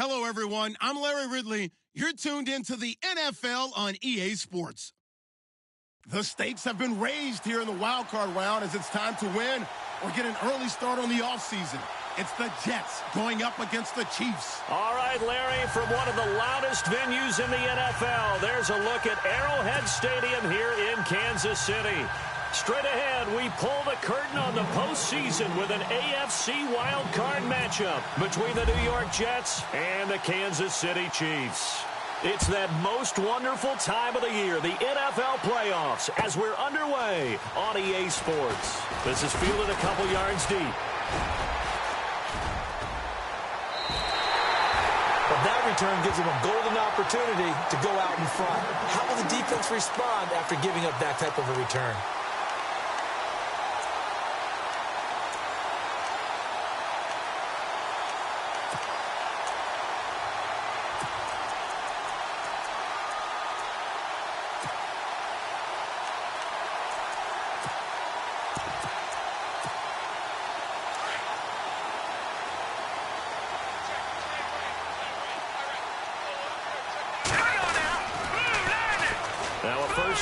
Hello, everyone. I'm Larry Ridley. You're tuned into the NFL on EA Sports. The stakes have been raised here in the wild card round as it's time to win or get an early start on the offseason. It's the Jets going up against the Chiefs. All right, Larry, from one of the loudest venues in the NFL, there's a look at Arrowhead Stadium here in Kansas City. Straight ahead, we pull the curtain on the postseason with an AFC wildcard matchup between the New York Jets and the Kansas City Chiefs. It's that most wonderful time of the year, the NFL playoffs, as we're underway on EA Sports. This is fielded a couple yards deep. But that return gives them a golden opportunity to go out in front. How will the defense respond after giving up that type of a return?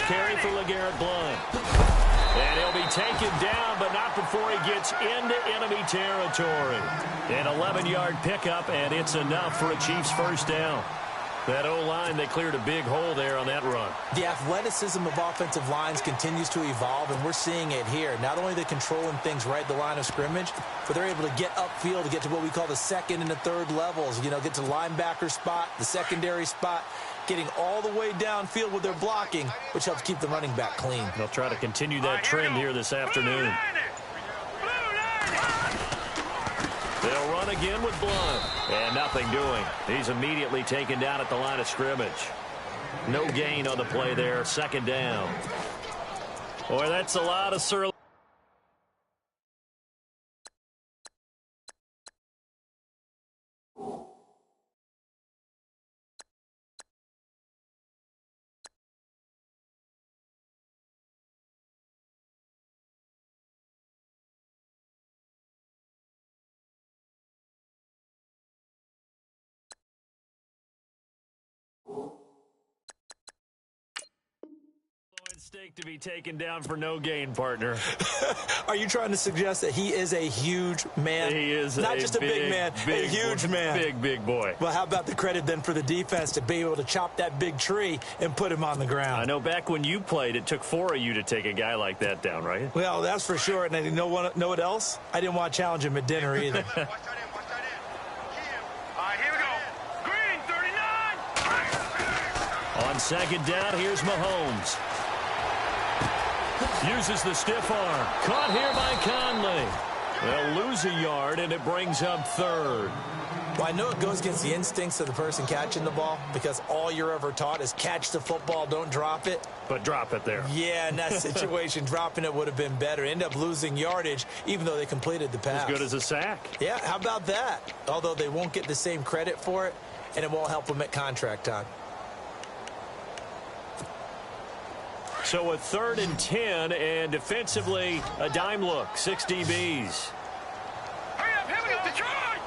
Carry for LeGarrette Blount. And he'll be taken down, but not before he gets into enemy territory. An 11-yard pickup, and it's enough for a Chiefs first down. That O-line, they cleared a big hole there on that run. The athleticism of offensive lines continues to evolve, and we're seeing it here. Not only are they controlling things right at the line of scrimmage, but they're able to get upfield to get to what we call the second and the third levels. You know, get to the linebacker spot, the secondary spot, getting all the way downfield with their blocking, which helps keep the running back clean. They'll try to continue that trend here this afternoon. They'll run again with Blount. And nothing doing. He's immediately taken down at the line of scrimmage. No gain on the play there. Second down. Boy, that's a lot of surly. Mistake to be taken down for no gain, partner. Are you trying to suggest that he is a huge man? He is not just a big man, a huge man. Big boy. Well, how about the credit then for the defense to be able to chop that big tree and put him on the ground? I know back when you played, it took 4 of you to take a guy like that down, right? Well, that's for sure. And you know what else? I didn't want to challenge him at dinner either. All right, here we go. Green, 39. On second down, here's Mahomes. Uses the stiff arm. Caught here by Conley. They'll lose a yard, and it brings up third. Well, I know it goes against the instincts of the person catching the ball because all you're ever taught is catch the football, don't drop it. But drop it there. Yeah, in that situation, dropping it would have been better. End up losing yardage, even though they completed the pass. As good as a sack. Yeah, how about that? Although they won't get the same credit for it, and it won't help them at contract time. So a 3rd and 10, and defensively, a dime look. 6 DBs. Hurry up, here we go. Detroit!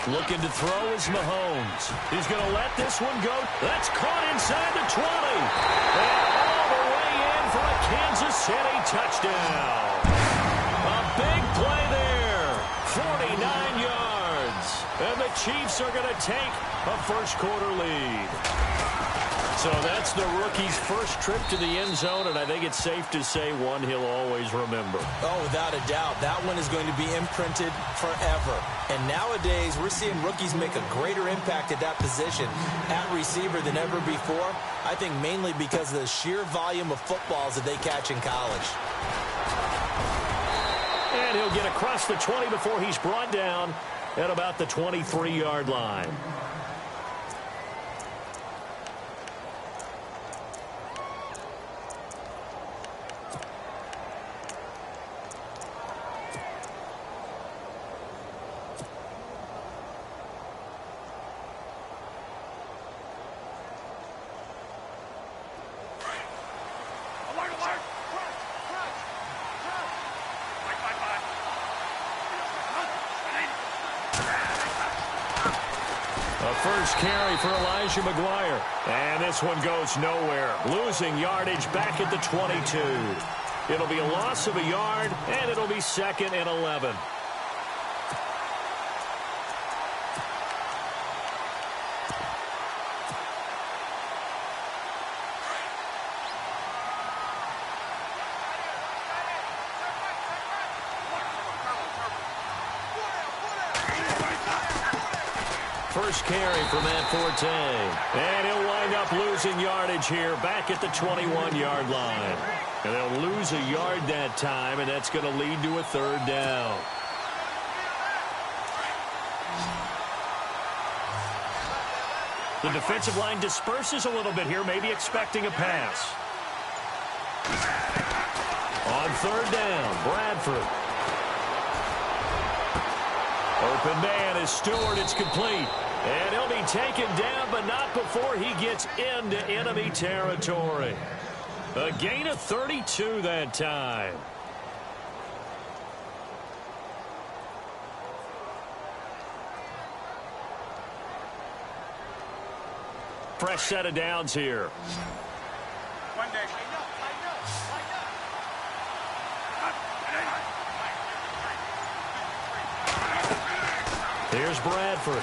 Looking to throw is Mahomes. He's going to let this one go. That's caught inside the 20. And all the way in for a Kansas City touchdown. A big play there. 49 yards. And the Chiefs are going to take a first-quarter lead. So that's the rookie's first trip to the end zone, and I think it's safe to say one he'll always remember. Oh, without a doubt. That one is going to be imprinted forever. And nowadays, we're seeing rookies make a greater impact at that position at receiver than ever before. I think mainly because of the sheer volume of footballs that they catch in college. And he'll get across the 20 before he's brought down at about the 23-yard line. first carry for Elijah McGuire. And this one goes nowhere. Losing yardage back at the 22. It'll be a loss of a yard, and it'll be 2nd and 11. First carry for Matt Forte. And he'll wind up losing yardage here back at the 21-yard line. And they'll lose a yard that time, and that's going to lead to a 3rd down. The defensive line disperses a little bit here, maybe expecting a pass. On 3rd down, Bradford. Open man is Stewart. It's complete. And he'll be taken down, but not before he gets into enemy territory. A gain of 32 that time. Fresh set of downs here. Here's Bradford.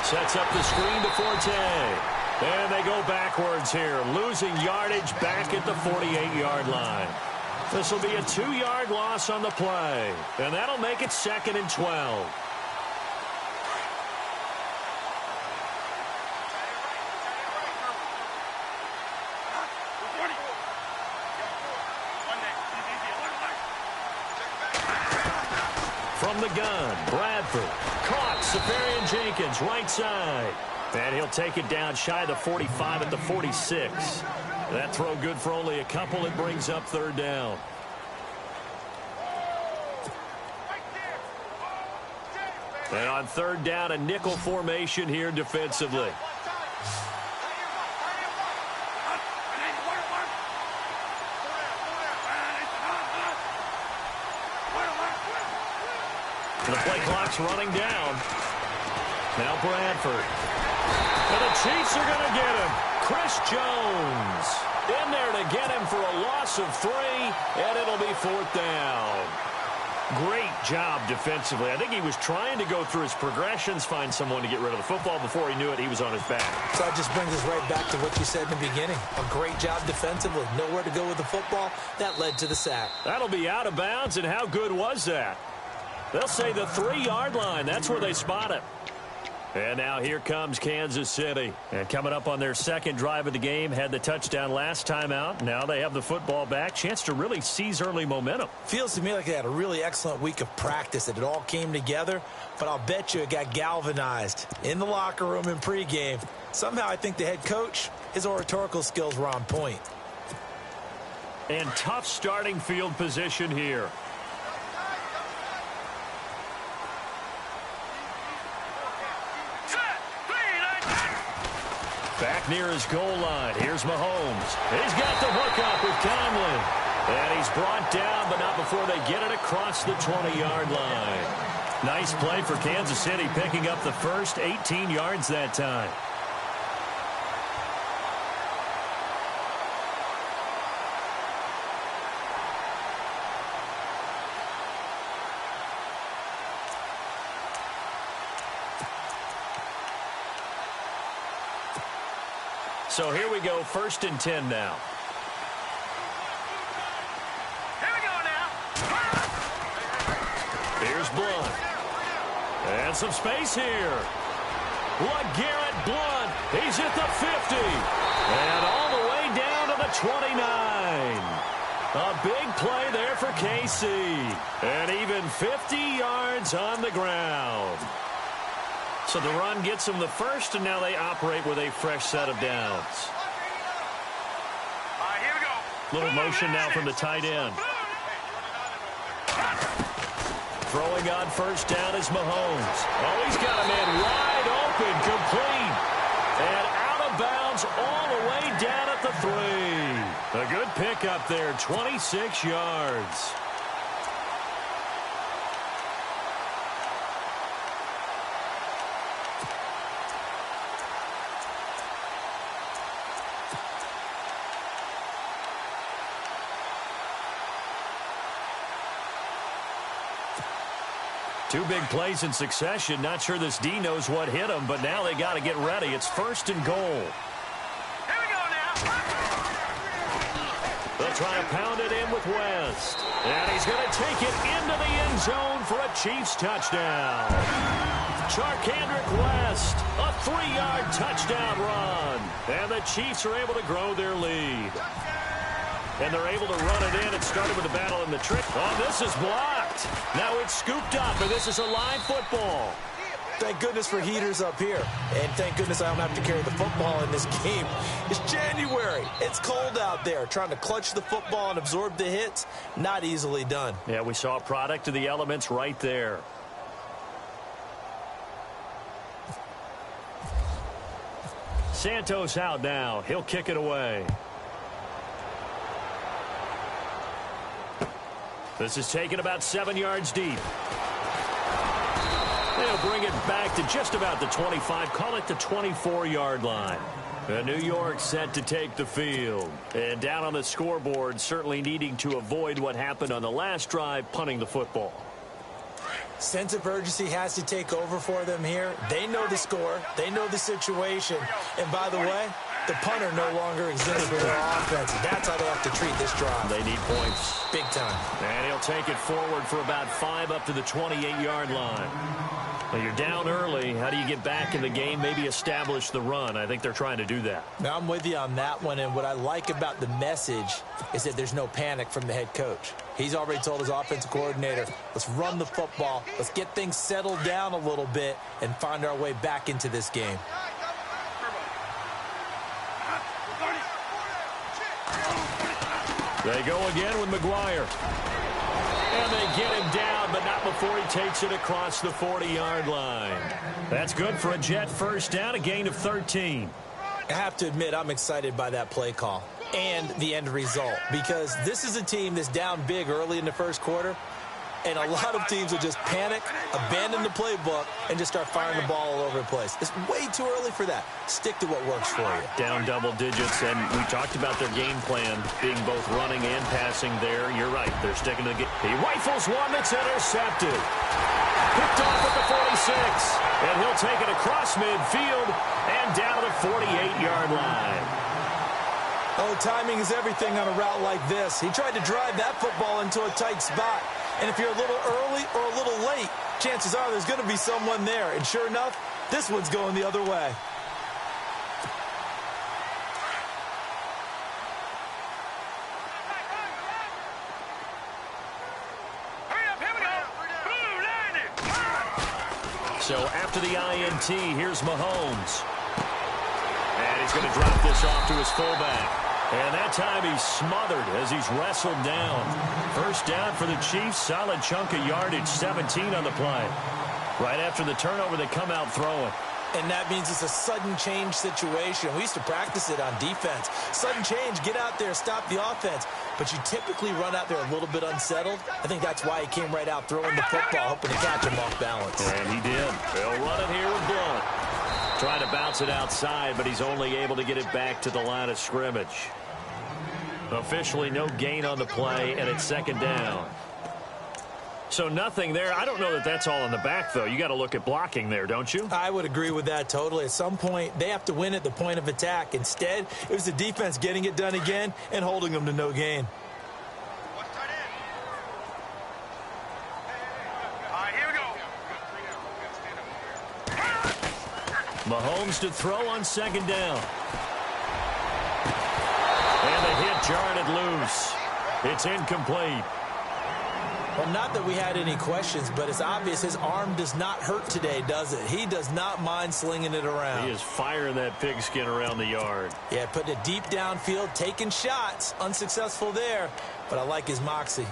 Sets up the screen to Forte. And they go backwards here, losing yardage back at the 48-yard line. This will be a 2-yard loss on the play, and that'll make it 2nd and 12. From the gun, Bradford. Caught, Safarian Jenkins, right side. And he'll take it down shy of the 45 at the 46. That throw good for only a couple. It brings up 3rd down. And on 3rd down, a nickel formation here defensively. The play clock's running down. Now Bradford. And the Chiefs are going to get him. Chris Jones in there to get him for a loss of 3, and it'll be 4th down. Great job defensively. I think he was trying to go through his progressions, find someone to get rid of the football. Before he knew it, he was on his back. So that just brings us right back to what you said in the beginning. A great job defensively. Nowhere to go with the football. That led to the sack. That'll be out of bounds, and how good was that? They'll say the 3-yard line. That's where they spot it. And now here comes Kansas City. And coming up on their 2nd drive of the game, had the touchdown last time out. Now they have the football back. Chance to really seize early momentum. Feels to me like they had a really excellent week of practice. That it all came together. But I'll bet you it got galvanized in the locker room in pregame. Somehow I think the head coach, his oratorical skills were on point. And tough starting field position here. Back near his goal line. Here's Mahomes. He's got the hook up with Conley. And he's brought down, but not before they get it across the 20-yard line. Nice play for Kansas City, picking up the first 18 yards that time. So here we go, 1st and 10 now. Here we go now. Here's Blunt. And some space here. LeGarrette Blunt. He's at the 50. And all the way down to the 29. A big play there for KC. And even 50 yards on the ground. So the run gets them the first, and now they operate with a fresh set of downs. Here we go. Little motion now from the tight end. Throwing on 1st down is Mahomes. Oh, he's got a man wide open, complete. And out of bounds all the way down at the 3. A good pickup there, 26 yards. Two big plays in succession. Not sure this D knows what hit him, but now they got to get ready. It's 1st and goal. Here we go now. They'll try to pound it in with West. And he's going to take it into the end zone for a Chiefs touchdown. Charkandrick West, a 3-yard touchdown run. And the Chiefs are able to grow their lead. And they're able to run it in. It started with a battle in the trick. Oh, this is blocked. Now it's scooped up, and this is a live football. Thank goodness for heaters up here. And thank goodness I don't have to carry the football in this game. It's January. It's cold out there. Trying to clutch the football and absorb the hits, not easily done. Yeah, we saw a product of the elements right there. Santos out now. He'll kick it away. This is taken about 7 yards deep. They'll bring it back to just about the 25. Call it the 24-yard line. New York set to take the field. And down on the scoreboard, certainly needing to avoid what happened on the last drive, punting the football. Sense of urgency has to take over for them here. They know the score. They know the situation. And by the way, the punter no longer exists for their offense. That's how they have to treat this drive. They need points. Big time. And he'll take it forward for about 5 up to the 28-yard line. Well, you're down early. How do you get back in the game? Maybe establish the run. I think they're trying to do that. Now, I'm with you on that one, and what I like about the message is that there's no panic from the head coach. He's already told his offensive coordinator, let's run the football, let's get things settled down a little bit and find our way back into this game. They go again with McGuire. And they get him down, but not before he takes it across the 40-yard line. That's good for a Jet first down, a gain of 13. I have to admit, I'm excited by that play call and the end result, because this is a team that's down big early in the first quarter, and a lot of teams will just panic, abandon the playbook, and just start firing the ball all over the place. It's way too early for that. Stick to what works for you. Down double digits, and we talked about their game plan being both running and passing there. You're right. They're sticking to the game. He rifles one that's intercepted. Picked off at the 46, and he'll take it across midfield and down to the 48-yard line. Oh, timing is everything on a route like this. He tried to drive that football into a tight spot. And if you're a little early or a little late, chances are there's going to be someone there. And sure enough, this one's going the other way. So after the INT, here's Mahomes. And he's going to drop this off to his fullback. And that time he's smothered as he's wrestled down. First down for the Chiefs. Solid chunk of yardage, 17 on the play. Right after the turnover, they come out throwing. And that means it's a sudden change situation. We used to practice it on defense. Sudden change, get out there, stop the offense. But you typically run out there a little bit unsettled. I think that's why he came right out throwing the football, hoping to catch him off balance. And he did. They'll run it here with Blunt. Trying to bounce it outside, but he's only able to get it back to the line of scrimmage. Officially no gain on the play, and it's second down. So nothing there. I don't know that that's all in the back, though. You got to look at blocking there, don't you? I would agree with that totally. At some point, they have to win at the point of attack. Instead, it was the defense getting it done again and holding them to no gain. Mahomes to throw on second down. And the hit jarred it loose. It's incomplete. Well, not that we had any questions, but it's obvious his arm does not hurt today, does it? He does not mind slinging it around. He is firing that pigskin around the yard. Yeah, putting it deep downfield, taking shots. Unsuccessful there, but I like his moxie.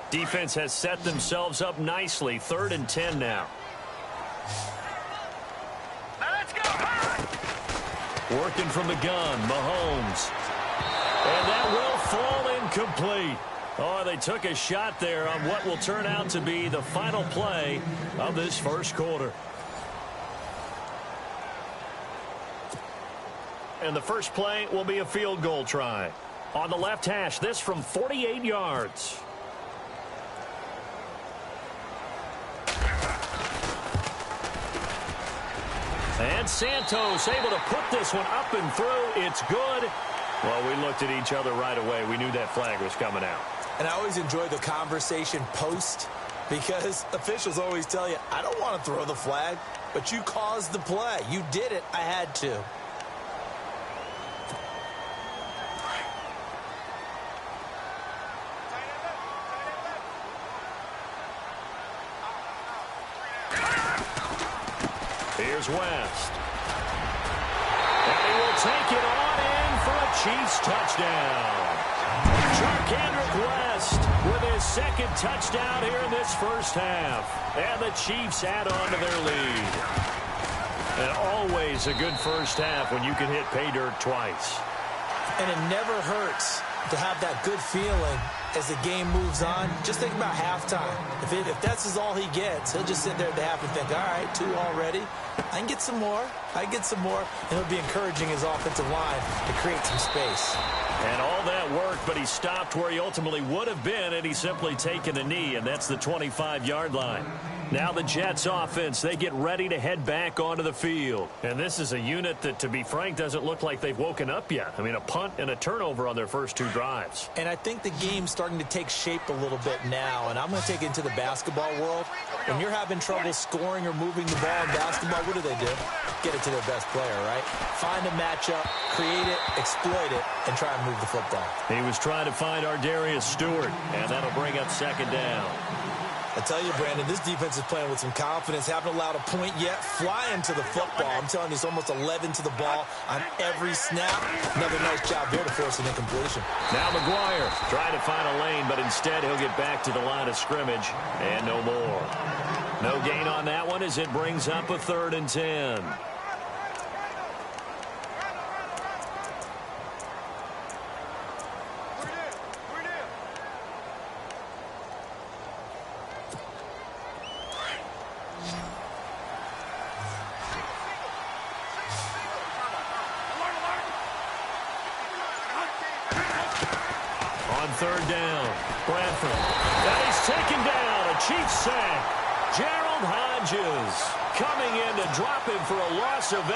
Defense has set themselves up nicely. 3rd and 10 now. Let's go. Working from the gun, Mahomes. And that will fall incomplete. Oh, they took a shot there on what will turn out to be the final play of this first quarter. And the first play will be a field goal try. On the left hash, this from 48 yards. And Santos able to put this one up and through. It's good. Well, we looked at each other right away. We knew that flag was coming out. And I always enjoy the conversation post because officials always tell you, I don't want to throw the flag, but you caused the play. You did it. I had to. Here's West. And he will take it on in for a Chiefs touchdown. Charkandrick West with his second touchdown here in this first half. And the Chiefs add on to their lead. And always a good first half when you can hit pay dirt twice. And it never hurts to have that good feeling as the game moves on. Just think about halftime. If that's all he gets, he'll just sit there at the half and think, all right, 2 already. I can get some more. I can get some more. And he'll be encouraging his offensive line to create some space. And all that worked, but he stopped where he ultimately would have been, and he's simply taken a knee, and that's the 25-yard line. Now the Jets offense, they get ready to head back onto the field. And this is a unit that, to be frank, doesn't look like they've woken up yet. I mean, a punt and a turnover on their first 2 drives. And I think the game's starting to take shape a little bit now, and I'm going to take it into the basketball world. When you're having trouble scoring or moving the ball in basketball, what do? Get it to their best player, right? Find a matchup, create it, exploit it, and try and move the football. He was trying to find Ardarius Stewart, and that'll bring up second down. I tell you, Brandon, this defense is playing with some confidence. Haven't allowed a point yet. Flying to the football. I'm telling you, it's almost 11 to the ball on every snap. Another nice job there to force an incompletion. Now McGuire trying to find a lane, but instead he'll get back to the line of scrimmage, and no more. No gain on that one as it brings up a 3rd and 10. On 3rd down, Bradford. And he's taken down. A Chiefs sack. Gerald Hodges coming in to drop him for a loss of 8,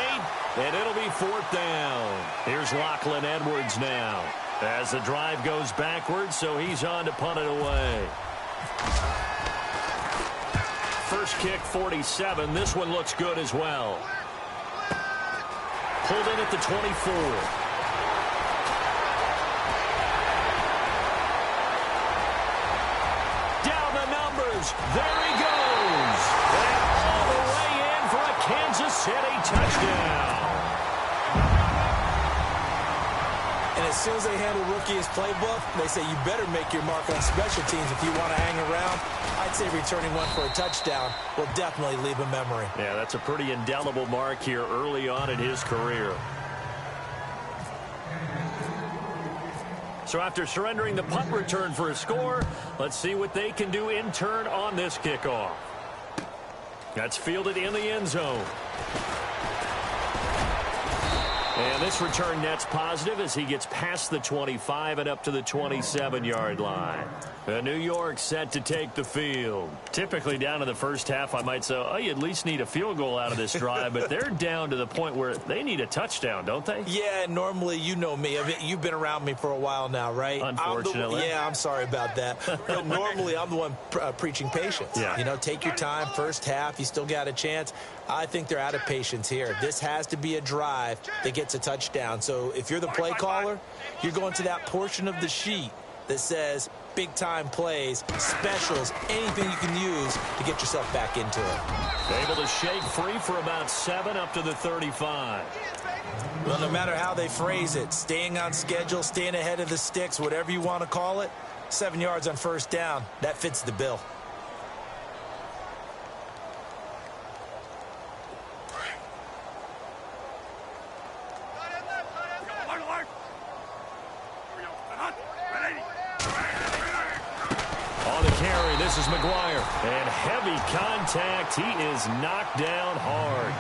and it'll be 4th down. Here's Lachlan Edwards now as the drive goes backwards, so he's on to punt it away. First kick, 47. This one looks good as well. Pulled in at the 24. There he goes. And all the way in for a Kansas City touchdown. And as soon as they handle Rookie's playbook, they say you better make your mark on special teams if you want to hang around. I'd say returning one for a touchdown will definitely leave a memory. Yeah, that's a pretty indelible mark here early on in his career. So after surrendering the punt return for a score, let's see what they can do in turn on this kickoff. That's fielded in the end zone. And this return net's positive as he gets past the 25 and up to the 27-yard line. New York set to take the field. Typically down in the first half, I might say, oh, you at least need a field goal out of this drive, but they're down to the point where they need a touchdown, don't they? Yeah, normally, you know me. I mean, you've been around me for a while now, right? Unfortunately. I'm sorry about that. But normally, I'm the one preaching patience. Yeah. You know, take your time. First half, you still got a chance. I think they're out of patience here. This has to be a drive that gets a touchdown. So if you're the play caller, you're going to that portion of the sheet that says big-time plays, specials, anything you can use to get yourself back into it. Able to shake free for about 7 up to the 35. Well, no matter how they phrase it, staying on schedule, staying ahead of the sticks, whatever you want to call it, 7 yards on first down, that fits the bill. This is McGuire, and heavy contact. He is knocked down hard.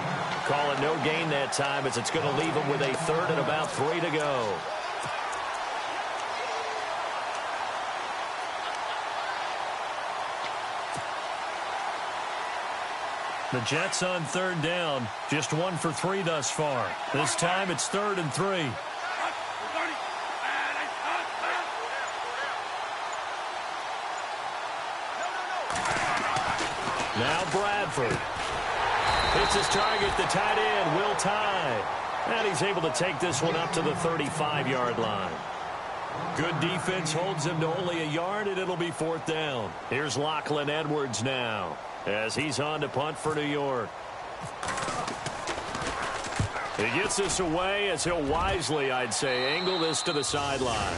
Call it no gain that time as it's going to leave him with a 3rd and about 3 to go. The Jets on third down. Just 1 for 3 thus far. This time it's 3rd and 3. Now Bradford. Hits his target, the tight end, Will Tye. And he's able to take this one up to the 35-yard line. Good defense holds him to only a yard, and it'll be 4th down. Here's Lachlan Edwards now as he's on to punt for New York. He gets this away as he'll wisely, I'd say, angle this to the sideline.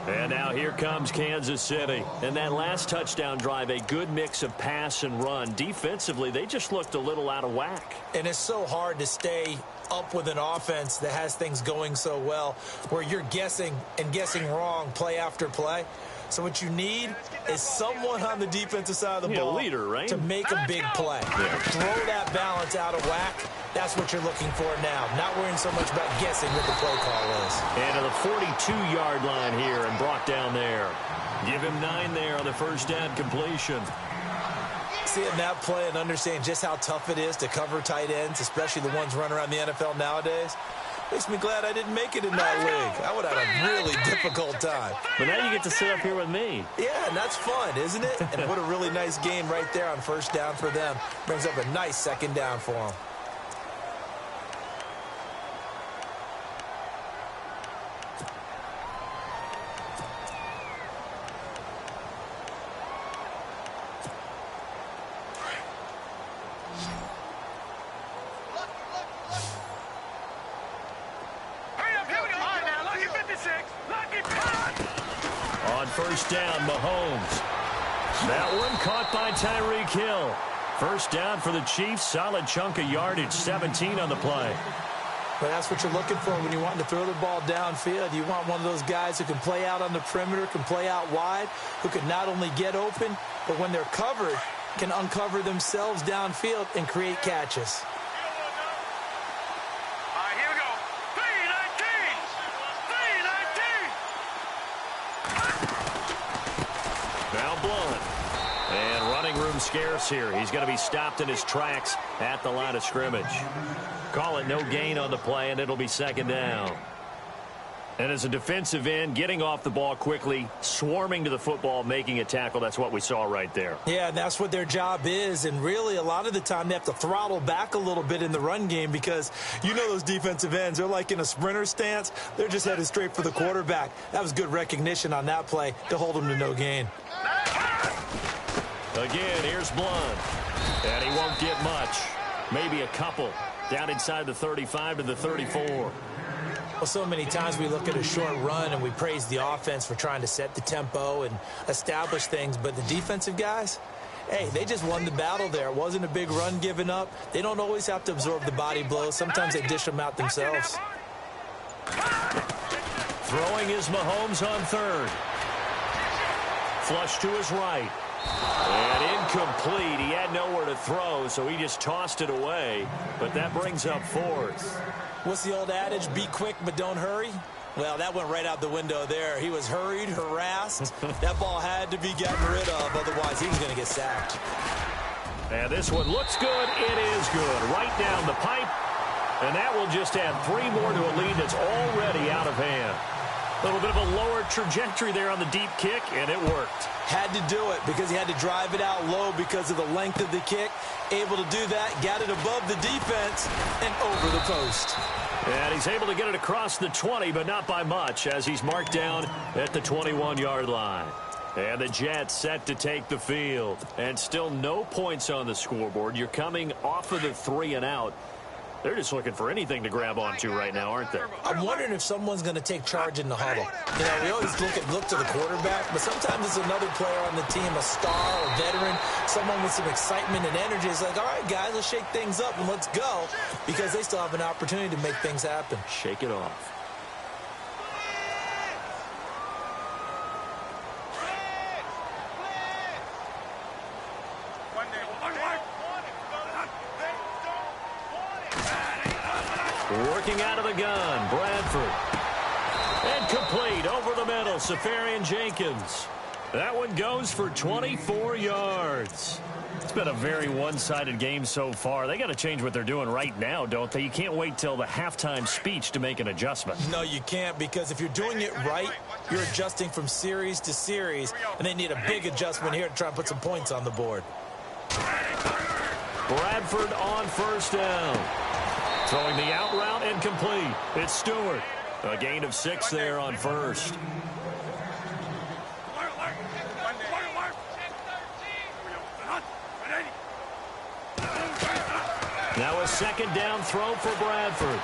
And now here comes Kansas City. And that last touchdown drive, a good mix of pass and run. Defensively, they just looked a little out of whack. And it's so hard to stay up with an offense that has things going so well, where you're guessing and guessing wrong play after play. So what you need is someone on the defensive side of the ball leader, right? to make a big play. Yeah. Throw that balance out of whack. That's what you're looking for now. Not worrying so much about guessing what the play call is. And to the 42-yard line here and brought down there. Give him 9 there on the first down completion. Seeing that play and understanding just how tough it is to cover tight ends, especially the ones running around the NFL nowadays, makes me glad I didn't make it in that league. I would have had a really difficult time. But now you get to sit up here with me. Yeah, and that's fun, isn't it? And what a really nice game right there on first down for them. Brings up a nice second down for them. First down, Mahomes. That one caught by Tyreek Hill. First down for the Chiefs. Solid chunk of yardage, 17 on the play. But that's what you're looking for when you want to throw the ball downfield. You want one of those guys who can play out on the perimeter, can play out wide, who can not only get open, but when they're covered, can uncover themselves downfield and create catches. Scarce here. He's going to be stopped in his tracks at the line of scrimmage. Call it no gain on the play, and it'll be second down. And as a defensive end, getting off the ball quickly, swarming to the football, making a tackle, that's what we saw right there. Yeah, and that's what their job is. And really, a lot of the time, they have to throttle back a little bit in the run game because you know those defensive ends, they're like in a sprinter stance. They're just headed straight for the quarterback. That was good recognition on that play to hold them to no gain. Again, here's Blunt. And he won't get much. Maybe a couple. Down inside the 35 to the 34. Well, so many times we look at a short run and we praise the offense for trying to set the tempo and establish things. But the defensive guys, hey, they just won the battle there. It wasn't a big run given up. They don't always have to absorb the body blows. Sometimes they dish them out themselves. Throwing is Mahomes on third. Flush to his right. And incomplete. He had nowhere to throw, so he just tossed it away. But that brings up 4th. What's the old adage? Be quick, but don't hurry. Well, that went right out the window there. He was hurried, harassed. That ball had to be gotten rid of, otherwise he was going to get sacked. And this one looks good. It is good. Right down the pipe. And that will just add 3 more to a lead that's already out of hand. A little bit of a lower trajectory there on the deep kick, and it worked. Had to do it because he had to drive it out low because of the length of the kick. Able to do that, got it above the defense, and over the post. And he's able to get it across the 20, but not by much, as he's marked down at the 21-yard line. And the Jets set to take the field. And still no points on the scoreboard. You're coming off of the 3 and out. They're just looking for anything to grab onto right now, aren't they? I'm wondering if someone's going to take charge in the huddle. You know, we always look to the quarterback, but sometimes it's another player on the team, a star, a veteran, someone with some excitement and energy. It's like, all right, guys, let's shake things up and let's go, because they still have an opportunity to make things happen. Shake it off. Working out of the gun, Bradford. And complete over the middle, Safarian Jenkins. That one goes for 24 yards. been a very one-sided game so far. They got to change what they're doing right now, don't they? You can't wait till the halftime speech to make an adjustment. No, you can't, because if you're doing it right, you're adjusting from series to series, and they need a big adjustment here to try and put some points on the board. Bradford on first down. Throwing the out route and complete. It's Stewart. A gain of 6 there on first. Now a second down throw for Bradford.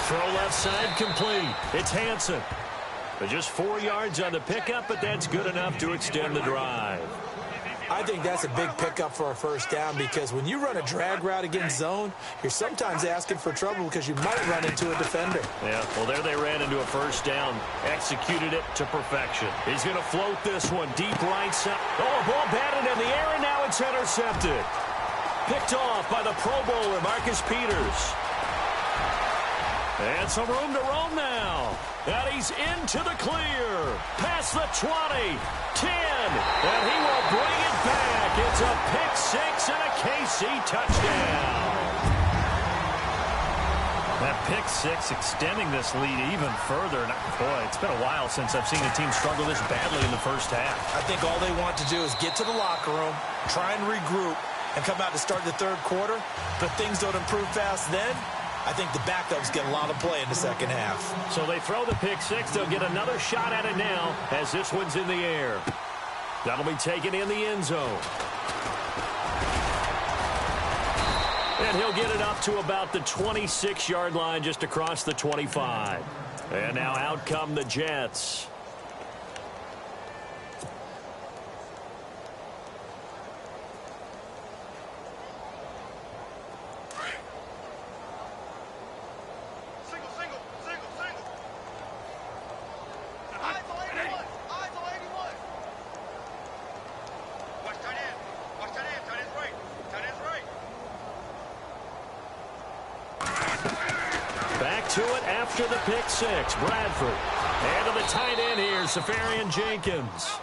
Throw left side complete. It's Hansen. Just 4 yards on the pickup, but that's good enough to extend the drive. I think that's a big pickup for a first down, because when you run a drag route against zone, you're sometimes asking for trouble because you might run into a defender. Yeah, well, there they ran into a first down. Executed it to perfection. He's going to float this one deep right side. Oh, a ball batted in the air, and now it's intercepted. Picked off by the Pro Bowler, Marcus Peters. And some room to roam now. And he's into the clear. Past the 20, 10, and he will bring it back. It's a pick-6 and a KC touchdown. That pick-6 extending this lead even further. And boy, it's been a while since I've seen a team struggle this badly in the first half. I think all they want to do is get to the locker room, try and regroup, and come out to start the third quarter. But things don't improve fast then. I think the backups get a lot of play in the second half. So they throw the pick-6. They'll get another shot at it now as this one's in the air. That'll be taken in the end zone. And he'll get it up to about the 26-yard line, just across the 25. And now out come the Jets. To it after the pick-6. Bradford. And to the tight end here, Safarian Jenkins.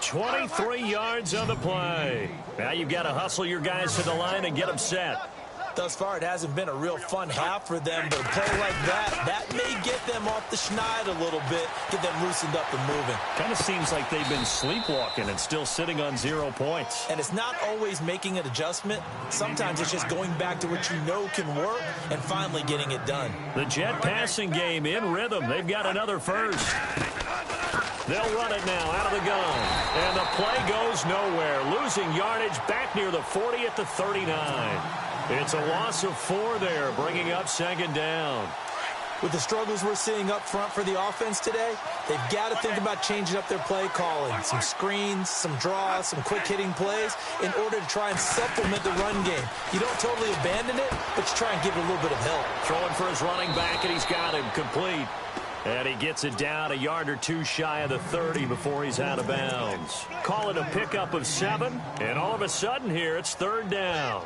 23 yards on the play. Now you've got to hustle your guys to the line and get them set. Thus far, it hasn't been a real fun half for them, but a play like that may get them off the schneid a little bit, get them loosened up and moving. Kind of seems like they've been sleepwalking and still sitting on 0 points. And it's not always making an adjustment. Sometimes it's just going back to what you know can work and finally getting it done. The Jet passing game in rhythm. They've got another first. They'll run it now out of the gun. And the play goes nowhere. Losing yardage back near the 40 at the 39. It's a loss of 4 there, bringing up second down. With the struggles we're seeing up front for the offense today, they've got to think about changing up their play calling. Some screens, some draws, some quick-hitting plays in order to try and supplement the run game. You don't totally abandon it, but you try and give it a little bit of help. Throwing for his running back, and he's got him complete. And he gets it down a yard or 2 shy of the 30 before he's out of bounds. Call it a pickup of 7, and all of a sudden here, it's third down.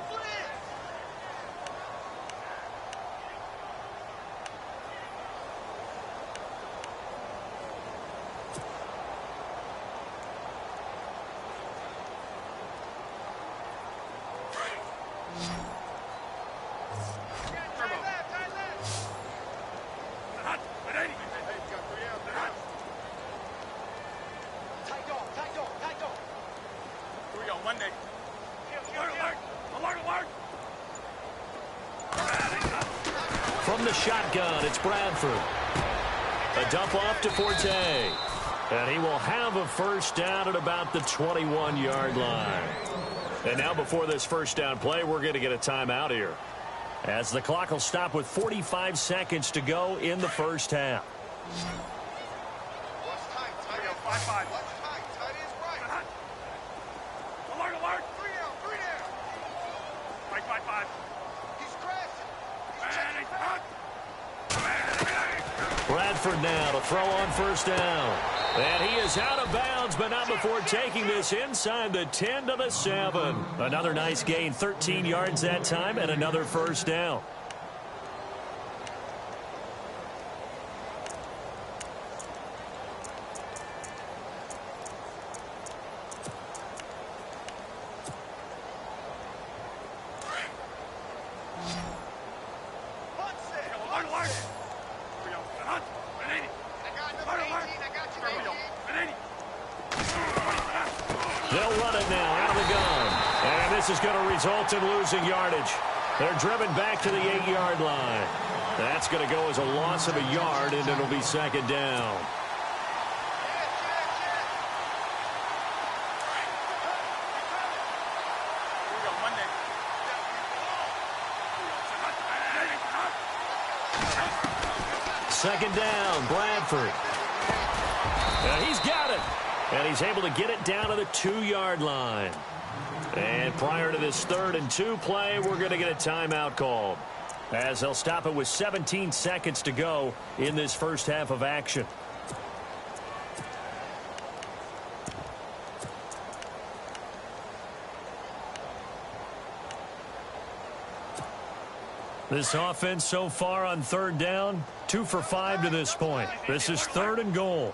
From the shotgun, it's Bradford. A dump off to Forte. And he will have a first down at about the 21-yard line. And now before this first down play, we're going to get a timeout here, as the clock will stop with 45 seconds to go in the first half. Bradford now to throw on first down. And he is out of bounds, but not before taking this inside the 10 to the 7. Another nice gain, 13 yards that time, and another first down. This is going to result in losing yardage. They're driven back to the 8-yard line. That's going to go as a loss of a yard, and it'll be second down. Second down, Bradford. And he's got it. And he's able to get it down to the 2-yard line. And prior to this 3rd and 2 play, we're going to get a timeout called, as they'll stop it with 17 seconds to go in this first half of action. This offense so far on 3rd down, 2 for 5 to this point. This is 3rd and goal.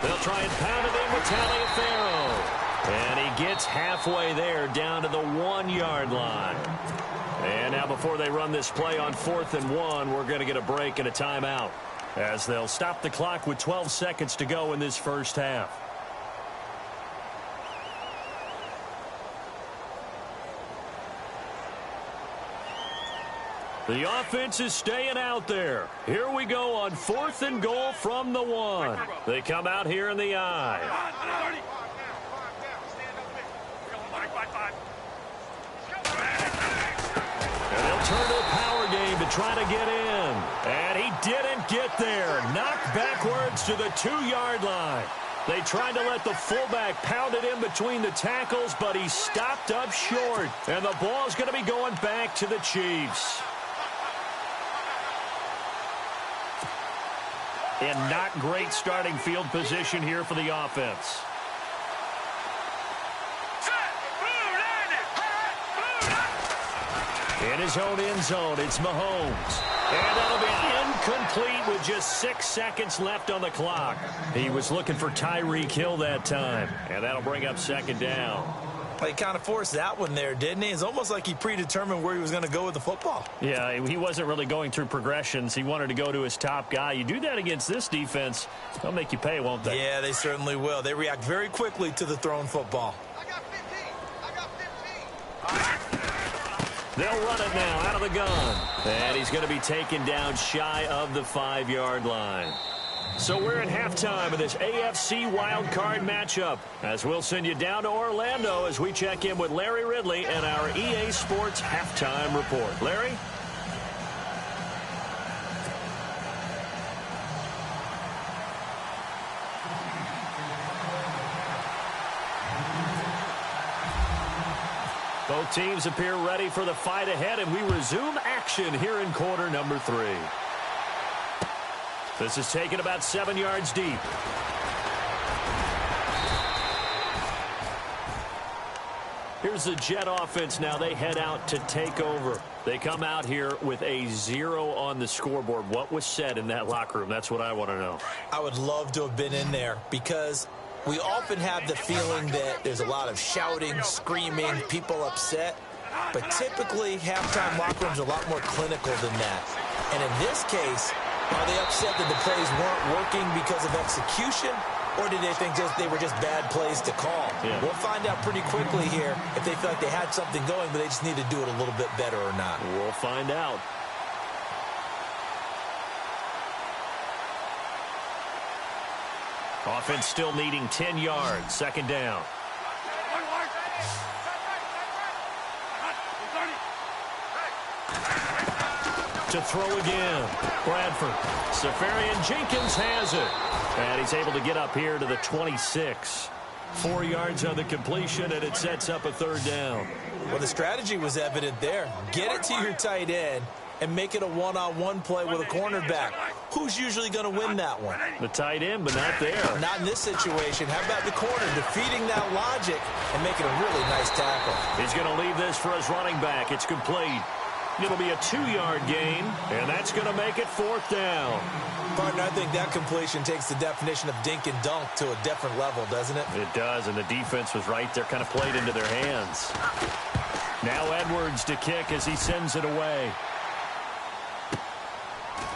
They'll try and pound it in with Taliaferro. And he gets halfway there, down to the 1-yard line. And now before they run this play on 4th and 1, we're going to get a break and a timeout, as they'll stop the clock with 12 seconds to go in this first half. The offense is staying out there. Here we go on 4th and goal from the 1. They come out here in the I. And they'll turn to a power game to try to get in. And he didn't get there. Knocked backwards to the 2-yard line. They tried to let the fullback pound it in between the tackles, but he stopped up short. And the ball's going to be going back to the Chiefs. And not great starting field position here for the offense. In his own end zone, it's Mahomes. And that'll be incomplete with just 6 seconds left on the clock. He was looking for Tyreek Hill that time. And that'll bring up second down. He kind of forced that one there, didn't he? It's almost like he predetermined where he was going to go with the football. Yeah, he wasn't really going through progressions. He wanted to go to his top guy. You do that against this defense, they'll make you pay, won't they? Yeah, they certainly will. They react very quickly to the thrown football. I got 15. They'll run it now out of the gun. And he's going to be taken down shy of the 5-yard line. So we're in halftime of this AFC wildcard matchup, as we'll send you down to Orlando as we check in with Larry Ridley and our EA Sports halftime report. Larry? Both teams appear ready for the fight ahead, and we resume action here in quarter number 3. This is taken about 7 yards deep. Here's the Jet offense now. They head out to take over. They come out here with a 0 on the scoreboard. What was said in that locker room? That's what I want to know. I would love to have been in there, because we often have the feeling that there's a lot of shouting, screaming, people upset. But typically, halftime locker rooms are a lot more clinical than that. And in this case, are they upset that the plays weren't working because of execution, or did they think they were just bad plays to call? Yeah. We'll find out pretty quickly here if they feel like they had something going, but they just need to do it a little bit better or not. We'll find out. Offense still needing 10 yards. Second down. To throw again. Bradford. Safarian Jenkins has it. And he's able to get up here to the 26. 4 yards on the completion, and it sets up a third down. Well, the strategy was evident there. Get it to your tight end and make it a one-on-one play with a cornerback. Who's usually going to win that one? The tight end, but not there. Not in this situation. How about the corner defeating that logic and making a really nice tackle? He's going to leave this for his running back. It's complete. It'll be a 2-yard gain, and that's going to make it fourth down. Partner, I think that completion takes the definition of dink and dunk to a different level, doesn't it? It does, and the defense was right there, kind of played into their hands. Now Edwards to kick as he sends it away.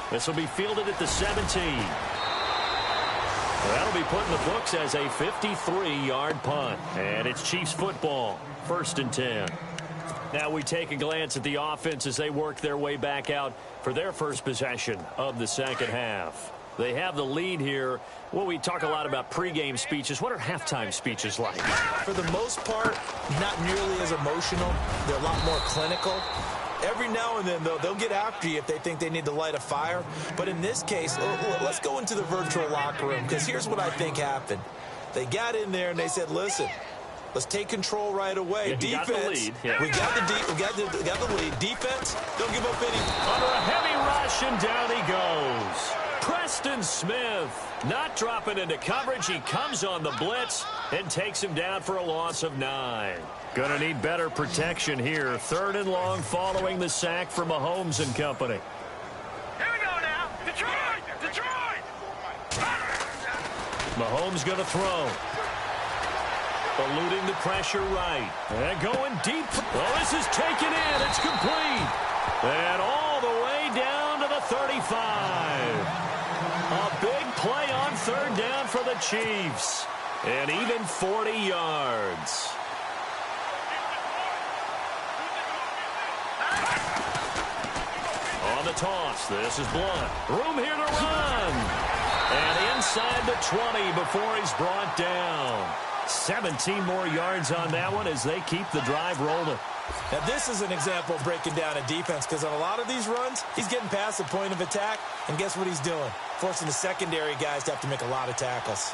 This will be fielded at the 17. That'll be put in the books as a 53-yard punt. And it's Chiefs football, 1st and 10. Now we take a glance at the offense as they work their way back out for their first possession of the second half. They have the lead here. Well, we talk a lot about pregame speeches. What are halftime speeches like? For the most part, not nearly as emotional. They're a lot more clinical. Every now and then, though, they'll get after you if they think they need to light a fire. But in this case, let's go into the virtual locker room, because here's what I think happened. They got in there and they said, listen, let's take control right away. Yeah, Defense, we got the lead. Defense, don't give up any. Under a heavy rush, and down he goes. Preston Smith not dropping into coverage. He comes on the blitz and takes him down for a loss of 9. Going to need better protection here. 3rd and long following the sack from Mahomes and company. Here we go now. Detroit! Detroit! Mahomes going to throw. Eluding the pressure right. And going deep. Well, this is taken in. It's complete. And all the way down to the 35. A big play on 3rd down for the Chiefs. And even 40 yards. On the toss, this is Blunt. Room here to run. And inside the 20 before he's brought down. 17 more yards on that one as they keep the drive rolling. Now, this is an example of breaking down a defense, because on a lot of these runs, he's getting past the point of attack, and guess what he's doing? Forcing the secondary guys to have to make a lot of tackles.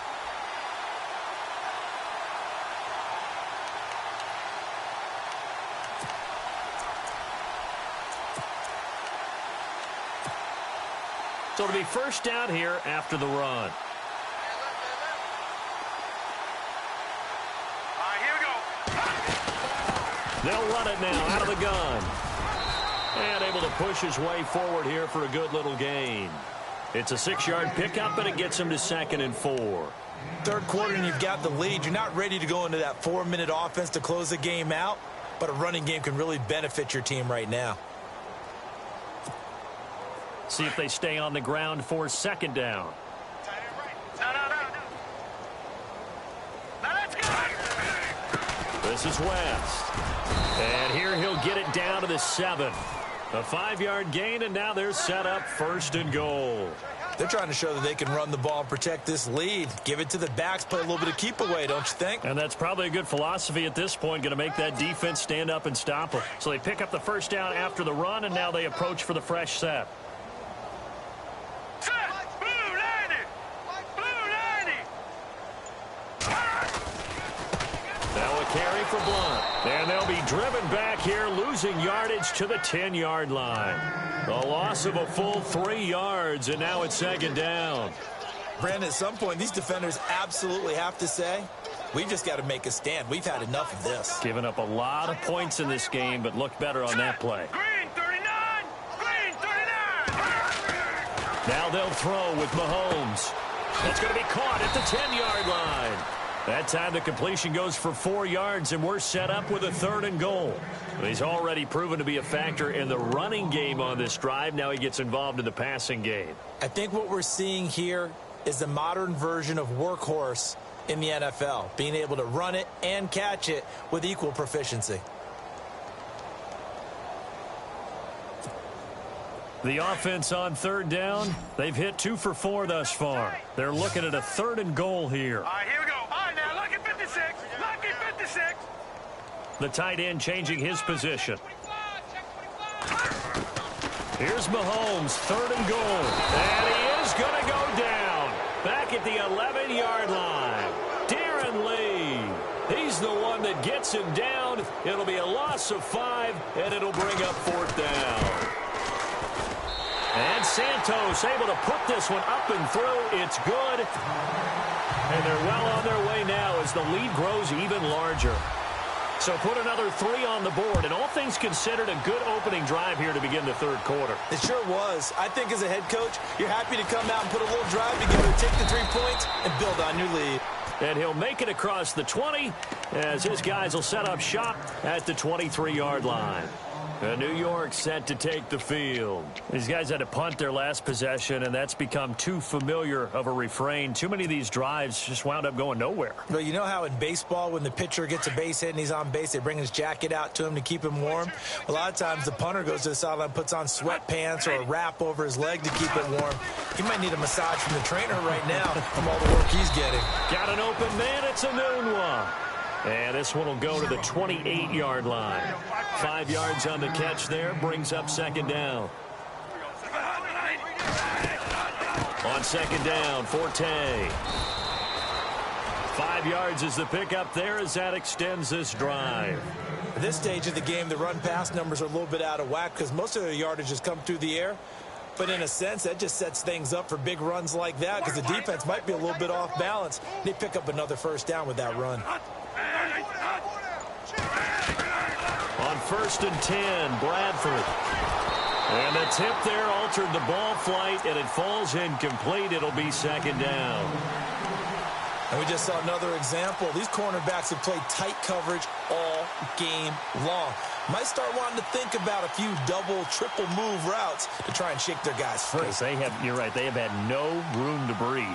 So it'll be 1st down here after the run. They'll run it now out of the gun. And able to push his way forward here for a good little gain. It's a 6-yard pickup, and it gets him to 2nd and 4. 3rd quarter, and you've got the lead. You're not ready to go into that 4-minute offense to close the game out, but a running game can really benefit your team right now. See if they stay on the ground for 2nd down. This is West. And here he'll get it down to the 7. A 5-yard gain, and now they're set up 1st and goal. They're trying to show that they can run the ball and protect this lead. Give it to the backs, play a little bit of keep away, don't you think? And that's probably a good philosophy at this point, going to make that defense stand up and stop them. So they pick up the 1st down after the run, and now they approach for the fresh set. Now a carry for Blunt. And they'll be driven back here, losing yardage to the 10-yard line. A loss of a full 3 yards, and now it's 2nd down. Brandon, at some point, these defenders absolutely have to say, we've just got to make a stand. We've had enough of this. Giving up a lot of points in this game, but looked better on that play. Green 39! Green 39! Now they'll throw with Mahomes. That's going to be caught at the 10-yard line. That time the completion goes for 4 yards, and we're set up with a 3rd and goal. He's already proven to be a factor in the running game on this drive. Now he gets involved in the passing game. I think what we're seeing here is the modern version of workhorse in the NFL, being able to run it and catch it with equal proficiency. The offense on 3rd down, they've hit 2 for 4 thus far. They're looking at a 3rd and goal here. All right, here we go. All right, now, look at 56. Look at 56. The tight end changing his position. Here's Mahomes, 3rd and goal. And he is going to go down. Back at the 11-yard line. Darren Lee. He's the one that gets him down. It'll be a loss of 5, and it'll bring up 4th down. And Santos able to put this one up and through. It's good. And they're well on their way now as the lead grows even larger. So put another 3 on the board. And all things considered, a good opening drive here to begin the 3rd quarter. It sure was. I think as a head coach, you're happy to come out and put a little drive together, take the 3 points, and build on your lead. And he'll make it across the 20 as his guys will set up shop at the 23-yard line. New York set to take the field. These guys had to punt their last possession, and that's become too familiar of a refrain. Too many of these drives just wound up going nowhere. Well, you know how in baseball when the pitcher gets a base hit and he's on base, they bring his jacket out to him to keep him warm? A lot of times the punter goes to the sideline, puts on sweatpants or a wrap over his leg to keep it warm. He might need a massage from the trainer right now from all the work he's getting. Got an open man. It's a noon one. And this one will go to the 28-yard line. 5 yards on the catch there, brings up second down. On second down, Forte. 5 yards is the pickup there as that extends this drive. At this stage of the game, the run-pass numbers are a little bit out of whack because most of their yardage has come through the air. But in a sense, that just sets things up for big runs like that because the defense might be a little bit off balance. They pick up another first down with that run. On 1st and 10, Bradford. And the tip there altered the ball flight, and it falls incomplete. It'll be second down. And we just saw another example. These cornerbacks have played tight coverage all game long. Might start wanting to think about a few double, triple move routes to try and shake their guys free. You're right, they have had no room to breathe.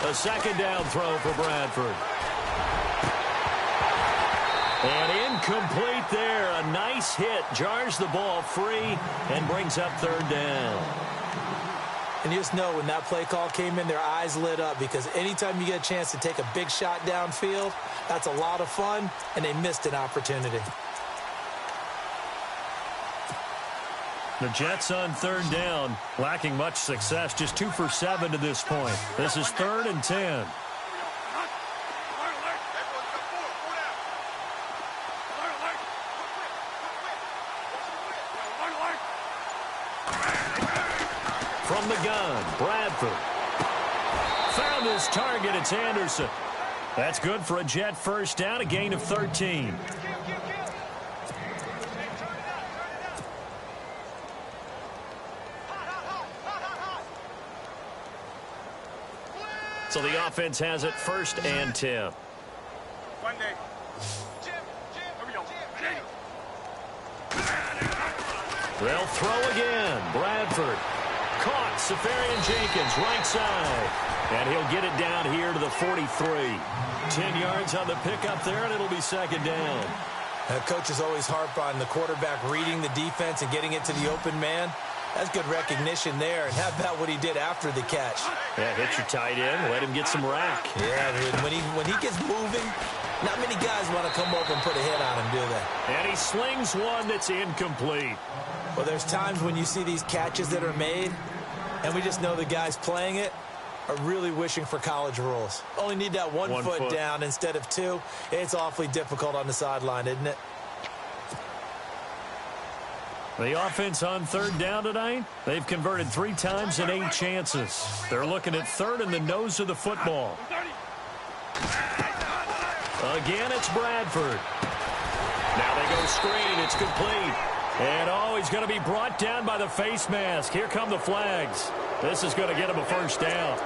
A second down throw for Bradford. And incomplete there. A nice hit. Jars the ball free and brings up third down. And you just know when that play call came in, their eyes lit up because anytime you get a chance to take a big shot downfield, that's a lot of fun, and they missed an opportunity. The Jets on third down, lacking much success, just 2 for 7 to this point. This is 3rd and 10. From the gun, Bradford. Found his target, it's Anderson. That's good for a Jet first down, a gain of 13. So the offense has it 1st and 10. They'll throw again. Bradford. Caught. Safarian Jenkins, right side. And he'll get it down here to the 43. 10 yards on the pickup there, and it'll be second down. Coaches always harp on the quarterback reading the defense and getting it to the open man. That's good recognition there. And how about what he did after the catch? Yeah, hit your tight end. Let him get some rack. Yeah, when he gets moving, not many guys want to come over and put a hit on him, do they? And he slings one that's incomplete. Well, there's times when you see these catches that are made, and we just know the guys playing it are really wishing for college rules. Only need that one foot down instead of 2. It's awfully difficult on the sideline, isn't it? The offense on third down tonight, they've converted 3 times in 8 chances. They're looking at third in the nose of the football. Again, it's Bradford. Now they go screen. It's complete. And, he's going to be brought down by the face mask. Here come the flags. This is going to get him a first down.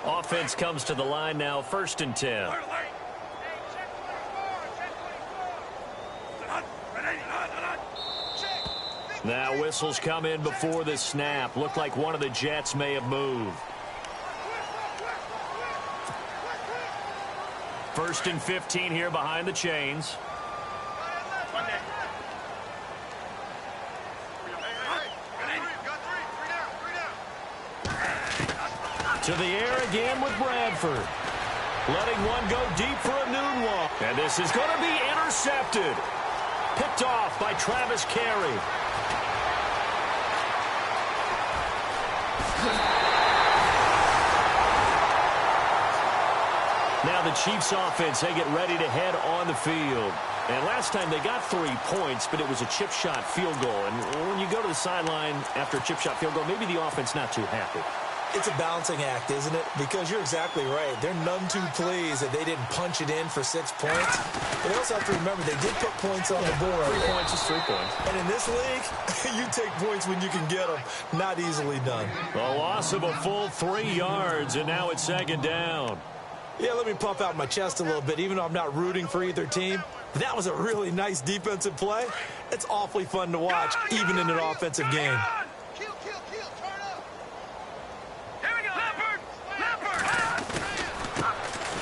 Offense comes to the line now, 1st and 10. Now whistles come in before the snap. Looked like one of the Jets may have moved. 1st and 15 here behind the chains. To the air again with Bradford. Letting one go deep for a noon walk. And this is going to be intercepted. Picked off by Travis Carey. Chiefs offense, they get ready to head on the field. And last time they got 3 points, but it was a chip shot field goal. And when you go to the sideline after a chip shot field goal, maybe the offense not too happy. It's a balancing act, isn't it? Because you're exactly right. They're none too pleased that they didn't punch it in for 6 points. But they also have to remember they did put points on the board. 3 points is 3 points. And in this league, you take points when you can get them. Not easily done. A loss of a full 3 yards, and now it's 2nd down. Yeah, let me puff out my chest a little bit, even though I'm not rooting for either team. That was a really nice defensive play. It's awfully fun to watch, even in an offensive game.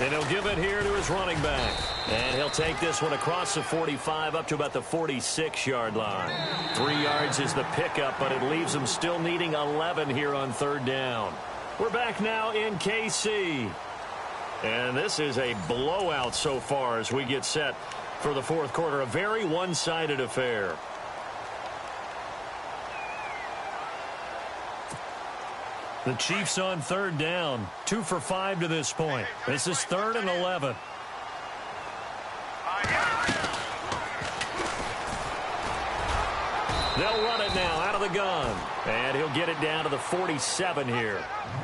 And he'll give it here to his running back. And he'll take this one across the 45 up to about the 46-yard line. 3 yards is the pickup, but it leaves him still needing 11 here on 3rd down. We're back now in KC. And this is a blowout so far as we get set for the 4th quarter. A very one-sided affair. The Chiefs on 3rd down. 2 for 5 to this point. This is 3rd and 11. They'll run it now out of the gun. And he'll get it down to the 47 here.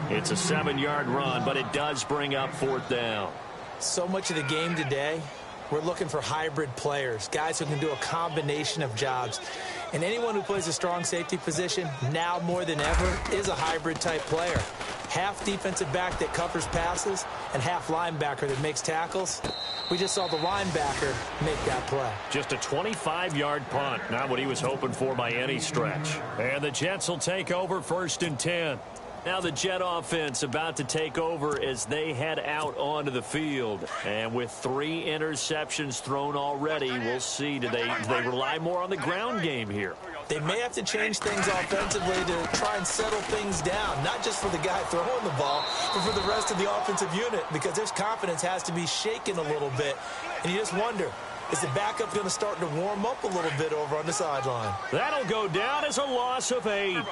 It's a 7-yard run, but it does bring up 4th down. So much of the game today, we're looking for hybrid players, guys who can do a combination of jobs. And anyone who plays a strong safety position, now more than ever, is a hybrid-type player. Half defensive back that covers passes and half linebacker that makes tackles. We just saw the linebacker make that play. Just a 25-yard punt, not what he was hoping for by any stretch. And the Jets will take over 1st and 10. Now the Jet offense about to take over as they head out onto the field. And with 3 interceptions thrown already, we'll see, do they rely more on the ground game here? They may have to change things offensively to try and settle things down, not just for the guy throwing the ball, but for the rest of the offensive unit, because their confidence has to be shaken a little bit. And you just wonder, is the backup going to start to warm up a little bit over on the sideline? That'll go down as a loss of 8.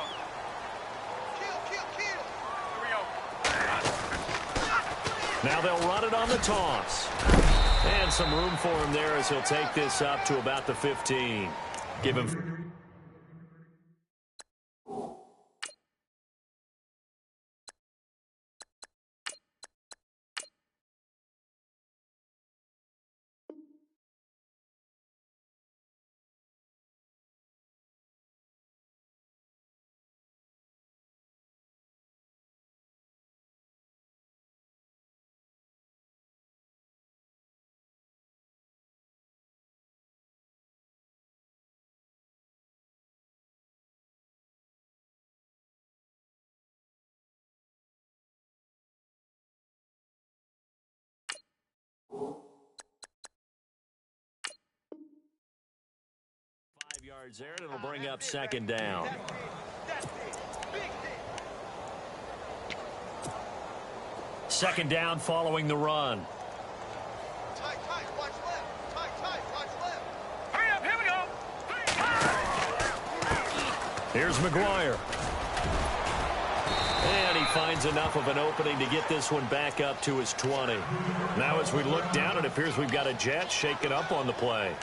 Now they'll run it on the toss. And some room for him there as he'll take this up to about the 15. Give him... yards there, and it'll bring up 2nd down. Second down following the run. Tight, watch left. Tight, watch left. Hurry up, here we go. Here's McGuire. And he finds enough of an opening to get this one back up to his 20. Now as we look down, it appears we've got a Jet shaken up on the play.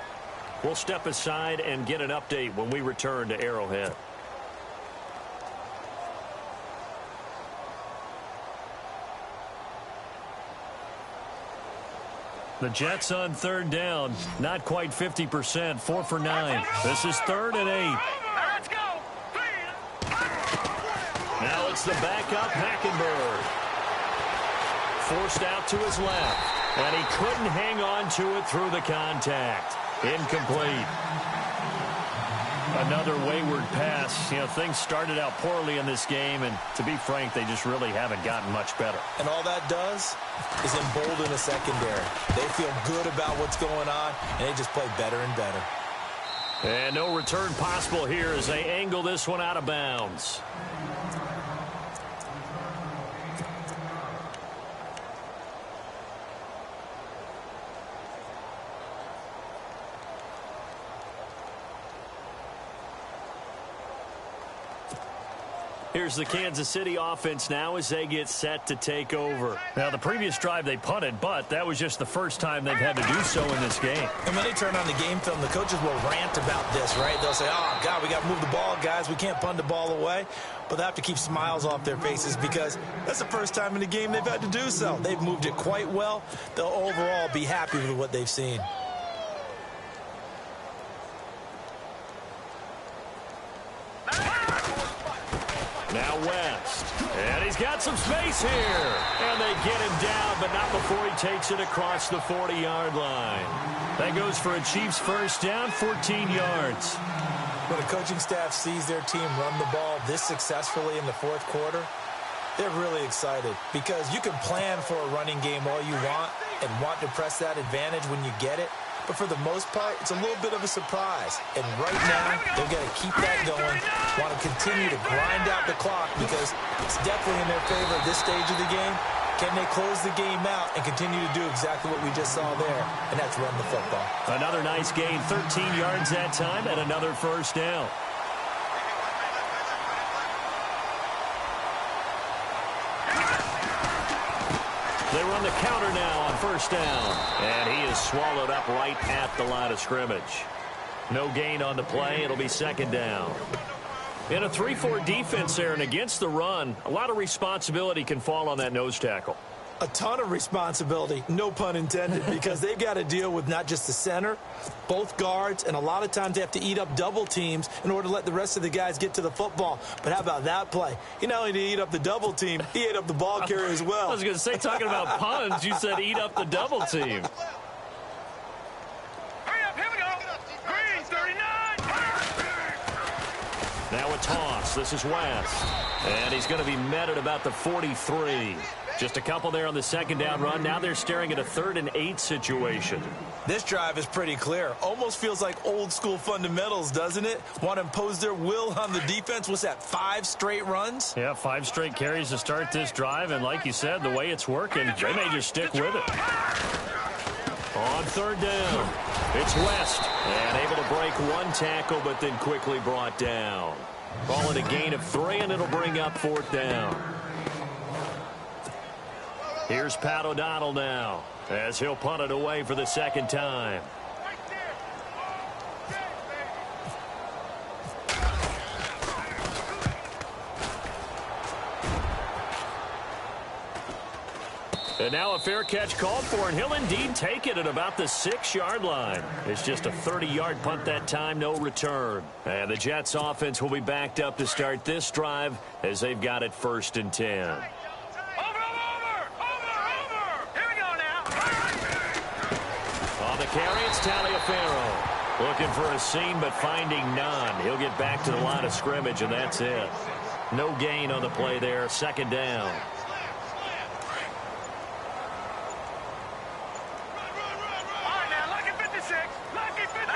We'll step aside and get an update when we return to Arrowhead. The Jets on 3rd down, not quite 50%, 4 for 9. This is 3rd and 8. Let's go. Now it's the backup, Hackenberg. Forced out to his left, and he couldn't hang on to it through the contact. Incomplete. Another wayward pass. You know, things started out poorly in this game, and to be frank, they just really haven't gotten much better. And all that does is embolden the secondary. They feel good about what's going on, and they just play better and better. And no return possible here as they angle this one out of bounds. Here's the Kansas City offense now as they get set to take over. Now, the previous drive they punted, but that was just the first time they've had to do so in this game. And when they turn on the game film, the coaches will rant about this, right? They'll say, oh, God, we got to move the ball, guys. We can't punt the ball away. But they have to keep smiles off their faces because that's the first time in the game they've had to do so. They've moved it quite well. They'll overall be happy with what they've seen. Now West, and he's got some space here. And they get him down, but not before he takes it across the 40-yard line. That goes for a Chiefs first down, 14 yards. When the coaching staff sees their team run the ball this successfully in the fourth quarter, they're really excited because you can plan for a running game all you want and want to press that advantage when you get it. But for the most part, it's a little bit of a surprise. And right now, they're going to keep that going, want to continue to grind out the clock because it's definitely in their favor at this stage of the game. Can they close the game out and continue to do exactly what we just saw there? And that's run the football. Another nice gain, 13 yards that time, and another first down. They run the counter now on first down. And he is swallowed up right at the line of scrimmage. No gain on the play. It'll be second down. In a 3-4 defense there and against the run, a lot of responsibility can fall on that nose tackle. A ton of responsibility, no pun intended, because they've got to deal with not just the center, both guards, and a lot of times they have to eat up double teams in order to let the rest of the guys get to the football. But how about that play? He not only did he eat up the double team, he ate up the ball carrier as well. I was going to say, talking about puns, you said eat up the double team. Hurry up, here we go. Green, 39. Now a toss. This is West. And he's going to be met at about the 43. Just a couple there on the second down run. Now they're staring at a 3rd and 8 situation. This drive is pretty clear. Almost feels like old school fundamentals, doesn't it? Want to impose their will on the defense. What's that, 5 straight runs? Yeah, 5 straight carries to start this drive. And like you said, the way it's working, they may just stick with it. On third down, it's West. And able to break one tackle, but then quickly brought down. Ball at a gain of 3, and it'll bring up 4th down. Here's Pat O'Donnell now as he'll punt it away for the second time. And now a fair catch called for, and he'll indeed take it at about the 6-yard line. It's just a 30-yard punt that time, no return. And the Jets offense will be backed up to start this drive as they've got it 1st and 10. Carry, it's Taliaferro. Looking for a seam, but finding none. He'll get back to the line of scrimmage, and that's it. No gain on the play there. Second down.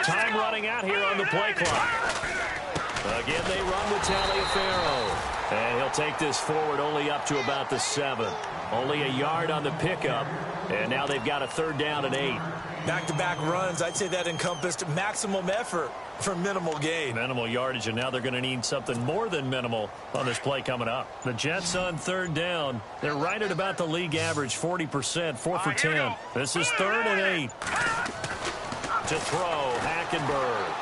Time running out here on the play clock. Again, they run with Taliaferro. And he'll take this forward only up to about the 7. Only a yard on the pickup. And now they've got a 3rd down and 8. Back-to-back runs, I'd say that encompassed maximum effort for minimal gain. Minimal yardage, and now they're going to need something more than minimal on this play coming up. The Jets on 3rd down. They're right at about the league average, 40%, 4 for 10. This is 3rd and 8. To throw, Hackenberg.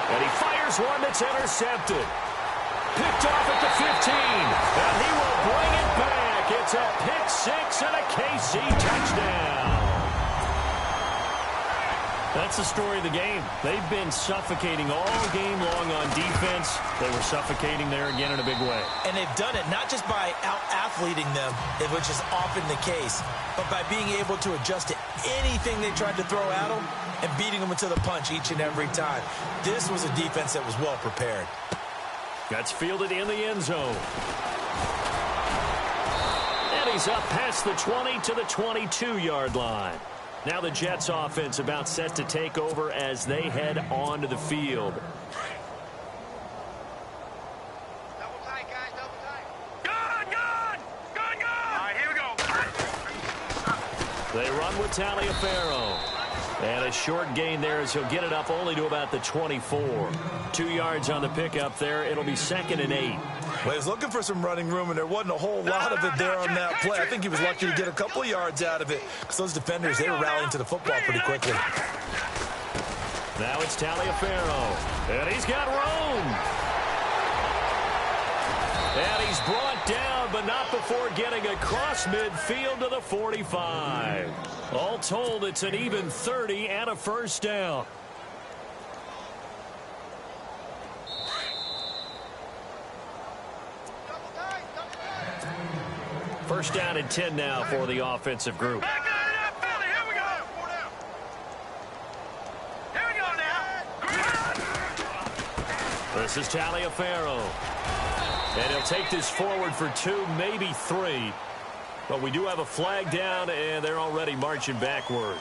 And he fires one that's intercepted. Picked off at the 15. And he will bring it back. It's a pick 6 and a KC touchdown. That's the story of the game. They've been suffocating all game long on defense. They were suffocating there again in a big way. And they've done it not just by out-athleting them, which is often the case, but by being able to adjust to anything they tried to throw at them and beating them into the punch each and every time. This was a defense that was well prepared. That's fielded in the end zone. And he's up past the 20 to the 22-yard line. Now the Jets offense about set to take over as they head onto the field. Double tight, guys, double tight. Gun! All right, here we go. They run with Taliaferro. And a short gain there as he'll get it up only to about the 24. 2 yards on the pickup there. It'll be 2nd and 8. Well, he was looking for some running room, and there wasn't a whole lot of it there on that play. I think he was lucky to get a couple of yards out of it because those defenders, they were rallying to the football pretty quickly. Now it's Taliaferro, and he's got room. And he's brought down, but not before getting across midfield to the 45. All told, it's an even 30 and a first down. First down and 10 now for the offensive group. This is Taliaferro. And he'll take this forward for 2, maybe 3. But we do have a flag down, and they're already marching backward.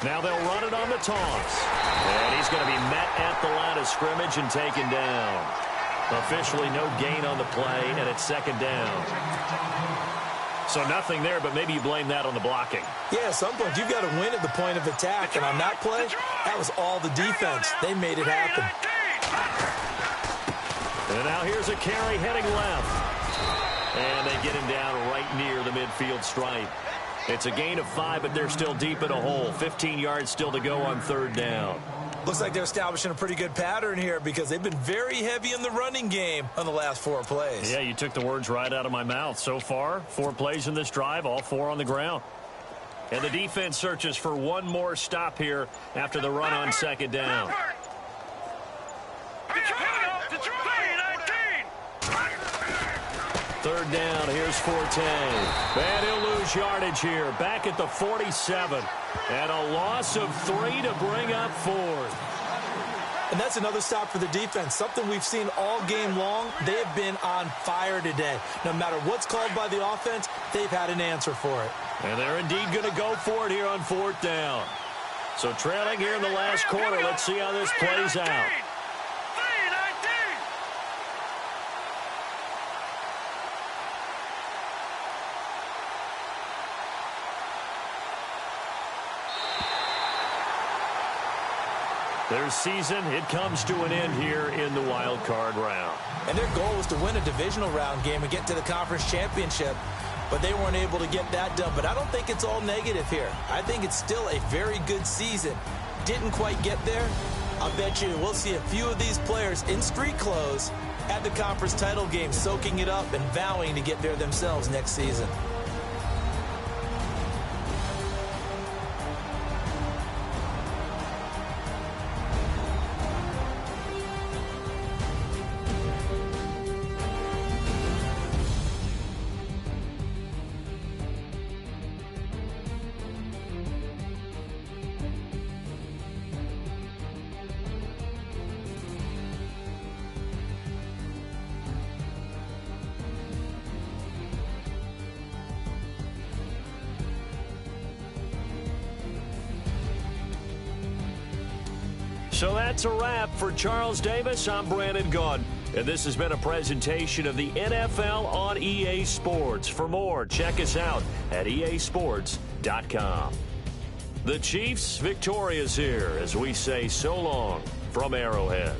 Now they'll run it on the toss. And he's going to be met at the line of scrimmage and taken down. Officially no gain on the play, and it's 2nd down. So nothing there, but maybe you blame that on the blocking. Yeah, at some point you've got to win at the point of attack, and on that play, that was all the defense. They made it happen. And now here's a carry heading left. And they get him down right near the midfield stripe. It's a gain of 5, but they're still deep in a hole. 15 yards still to go on 3rd down. Looks like they're establishing a pretty good pattern here because they've been very heavy in the running game on the last 4 plays. Yeah, you took the words right out of my mouth. So far, 4 plays in this drive, all 4 on the ground. And the defense searches for one more stop here after the run on 2nd down. Third down, here's Forte. And he'll lose yardage here, back at the 47. And a loss of 3 to bring up 4th. And that's another stop for the defense, something we've seen all game long. They have been on fire today. No matter what's called by the offense, they've had an answer for it. And they're indeed going to go for it here on 4th down. So trailing here in the last quarter, let's see how this plays out. Their season, it comes to an end here in the wild card round. And their goal was to win a divisional round game and get to the conference championship, but they weren't able to get that done. But I don't think it's all negative here. I think it's still a very good season. Didn't quite get there. I'll bet you we'll see a few of these players in street clothes at the conference title game, soaking it up and vowing to get there themselves next season. So that's a wrap for Charles Davis. I'm Brandon Gaudin, and this has been a presentation of the NFL on EA Sports. For more, check us out at easports.com. The Chiefs victorious here as we say so long from Arrowhead.